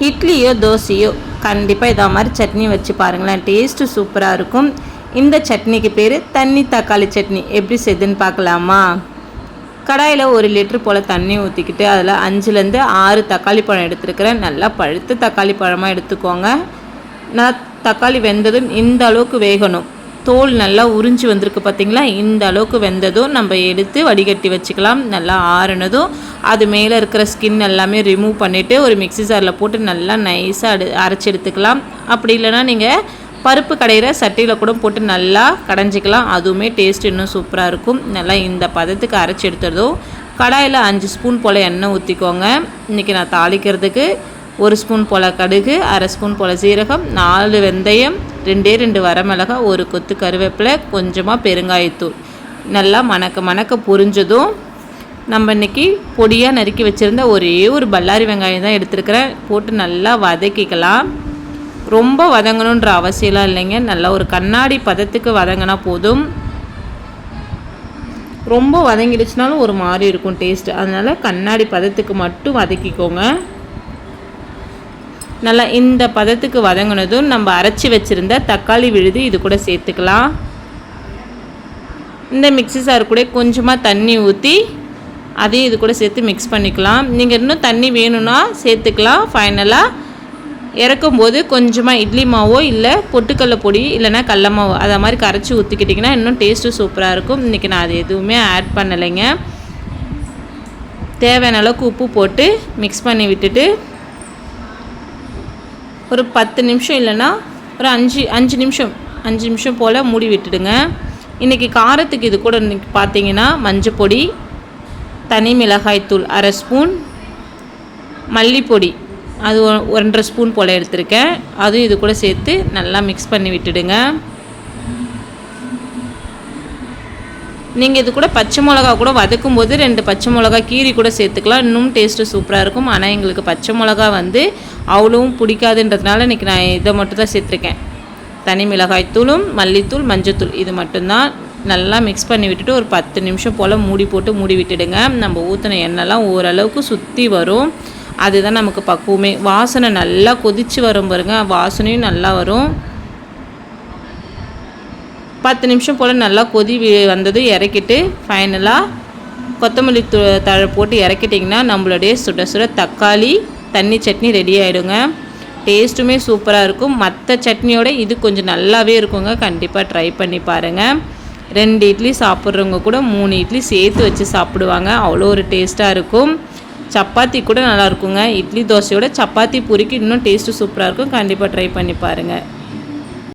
இட்லியோ தோசையோ கண்டிப்பாக இதை மாதிரி சட்னி வச்சு பாருங்களேன், டேஸ்ட்டு சூப்பராக இருக்கும். இந்த சட்னிக்கு பேர் தண்ணி தக்காளி சட்னி. எப்படி செய்யுதுன்னு பார்க்கலாமா? கடாயில் 1 லிட்டர் போல் தண்ணி ஊற்றிக்கிட்டு அதில் 5லேருந்து 6 தக்காளி பழம் எடுத்துருக்கிறேன். நல்லா பழுத்த தக்காளி பழமாக எடுத்துக்கோங்க. நான் தக்காளி வெந்ததும் இந்த அளவுக்கு வேகணும், தோல் நல்லா உறிஞ்சி வந்திருக்கு பார்த்திங்களா, இந்த அளவுக்கு வெந்ததும் நம்ம எடுத்து வடிகட்டி வச்சுக்கலாம். நல்லா ஆறுனதும் அது மேலே இருக்கிற ஸ்கின் எல்லாமே ரிமூவ் பண்ணிவிட்டு ஒரு மிக்ஸி ஜாரில் போட்டு நல்லா நைஸாக அரைச்சி எடுத்துக்கலாம். அப்படி இல்லைனா நீங்கள் பருப்பு கடையிற சட்டியில் கூட போட்டு நல்லா கடைஞ்சிக்கலாம், அதுவுமே டேஸ்ட் இன்னும் சூப்பராக இருக்கும். நல்லா இந்த பதத்துக்கு அரைச்சி எடுத்துறதும் கடாயில் 5 ஸ்பூன் போல் எண்ணெய் ஊற்றிக்கோங்க. இன்றைக்கி நான் தாளிக்கிறதுக்கு 1 ஸ்பூன் போல் கடுகு, 1/2 ஸ்பூன் போல் சீரகம், 4 வெந்தயம், 2 வரமிளகாய், 1 கொத்து கருவேப்பிலை, கொஞ்சமாக பெருங்காயத்தூள் நல்லா மணக்க பொரிஞ்சதும் நம்ம இன்றைக்கி பொடியாக நறுக்கி வச்சுருந்த ஒரே ஒரு பல்லாரி வெங்காயம் தான் எடுத்துருக்கிறேன், போட்டு நல்லா வதக்கிக்கலாம். ரொம்ப வதங்கணுன்ற அவசியம்லாம் இல்லைங்க, நல்லா ஒரு கண்ணாடி பதத்துக்கு வதங்கினா போதும். ரொம்ப வதங்கிடுச்சுனாலும் ஒரு மாதிரி இருக்கும் டேஸ்ட்டு, அதனால் கண்ணாடி பதத்துக்கு மட்டும் வதக்கிக்கோங்க. நல்லா இந்த பதத்துக்கு வதங்கினதும் நம்ம அரைச்சி வச்சுருந்த தக்காளி விழுது இது கூட சேர்த்துக்கலாம். இந்த மிக்ஸி ஜார் கூட கொஞ்சமாக தண்ணி ஊற்றி அதையும் இது கூட சேர்த்து மிக்ஸ் பண்ணிக்கலாம். நீங்கள் இன்னும் தண்ணி வேணும்னா சேர்த்துக்கலாம். ஃபைனலாக இறக்கும்போது கொஞ்சமாக இட்லி மாவோ இல்லை பொட்டுக்கடலை பொடி இல்லைனா கடல மாவோ அதை மாதிரி கரைச்சி ஊற்றிக்கிட்டிங்கன்னா இன்னும் டேஸ்ட்டு சூப்பராக இருக்கும். இன்றைக்கி நான் அது எதுவுமே ஆட் பண்ணலைங்க. தேவையான அளவுக்கு உப்பு போட்டு மிக்ஸ் பண்ணி விட்டுட்டு ஒரு 10 நிமிஷம் இல்லைன்னா ஒரு 5 நிமிஷம் போல் மூடி விட்டுடுங்க. இன்றைக்கி காரத்துக்கு இது கூட இன்றைக்கி பார்த்தீங்கன்னா மஞ்சப்பொடி, தனி மிளகாய்த்தூள் 1/2 ஸ்பூன், மல்லிப்பொடி அது 1.5 ஸ்பூன் போல் எடுத்திருக்கேன், அதுவும் இது கூட சேர்த்து நல்லா மிக்ஸ் பண்ணி விட்டுடுங்க. நீங்கள் இது கூட பச்சை மிளகா கூட வதக்கும் போது 2 பச்சை மிளகா கீரி கூட சேர்த்துக்கலாம், இன்னும் டேஸ்ட்டு சூப்பராக இருக்கும். ஆனால் எங்களுக்கு பச்சை மிளகா அவ்வளவும் பிடிக்காதுன்றதுனால இன்றைக்கி நான் இதை மட்டும் தான் சேர்த்துருக்கேன். தனி மிளகாய்த்தூளும் மல்லித்தூள் மஞ்சத்தூள் இது மட்டும்தான். நல்லா மிக்ஸ் பண்ணி விட்டுட்டு ஒரு 10 நிமிஷம் போல் மூடி போட்டு மூடி விட்டுடுங்க. நம்ம ஊற்றின எண்ணெய்லாம் ஓரளவுக்கு சுற்றி வரும், அதுதான் நமக்கு பக்குவமே. வாசனை நல்லா கொதித்து வரும் பாருங்க, வாசனையும் நல்லா வரும். 10 நிமிஷம் போல் நல்லா கொதி வந்தது இறக்கிட்டு ஃபைனலாக கொத்தமல்லி தழை போட்டு இறக்கிட்டிங்கன்னா நம்மளுடைய சுட சுட தக்காளி தண்ணி சட்னி ரெடி ஆகிடுங்க. டேஸ்ட்டுமே சூப்பராக இருக்கும். மற்ற சட்னியோட இது கொஞ்சம் நல்லாவே இருக்குங்க. கண்டிப்பாக ட்ரை பண்ணி பாருங்கள். 2 இட்லி சாப்பிட்றவங்க கூட 3 இட்லி சேர்த்து வச்சு சாப்பிடுவாங்க, அவ்வளோ ஒரு டேஸ்ட்டாக இருக்கும். சப்பாத்தி கூட நல்லா இருக்குங்க. இட்லி தோசையோட சப்பாத்தி பூரிக்கு இன்னும் டேஸ்ட்டு சூப்பராக இருக்கும். கண்டிப்பாக ட்ரை பண்ணி பாருங்கள்.